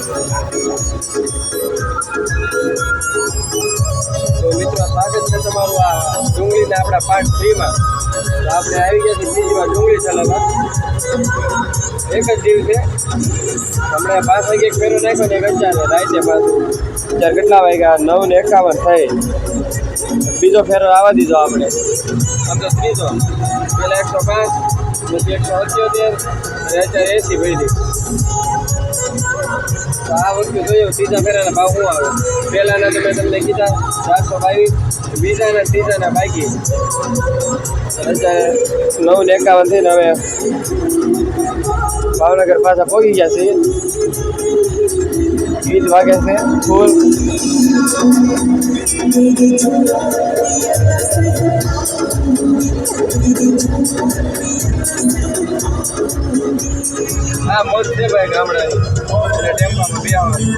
તો મિત્રો સ્વાગત છે તમારું આ ડુંગળીના આપણા પાર્ટ 3 માં. આપણે આવી ગયા છીએ બીજી વાર ડુંગળી ચલાવવા. એક જ દિવસે હમણાં 5 વાગે એક ફેરો નાખ્યો ને 1 રાતે પાછું અત્યારે કેટલા વાગ્યા 9:51 થઈ. બીજો ફેરો આવવા દીધો આપણે. આમ તો ત્રીજો પેલા 105 પછી 178 અને અત્યારે 80 પડી. તો આ વસ્તુ જોયું ત્રીજા ફેરાના ભાવ શું આવે. પહેલાના તો મેં તમને કીધા 422, બીજાના ત્રીજાના બાકી. અત્યારે 9:51 થઈને હવે ભાવનગર પાછા પહોંચી ગયા છીએ. 20 વાગે છે ફૂલ. હા મોજ છે ભાઈ ગામડાની. ટેમ્પામાં બે આવવાનું.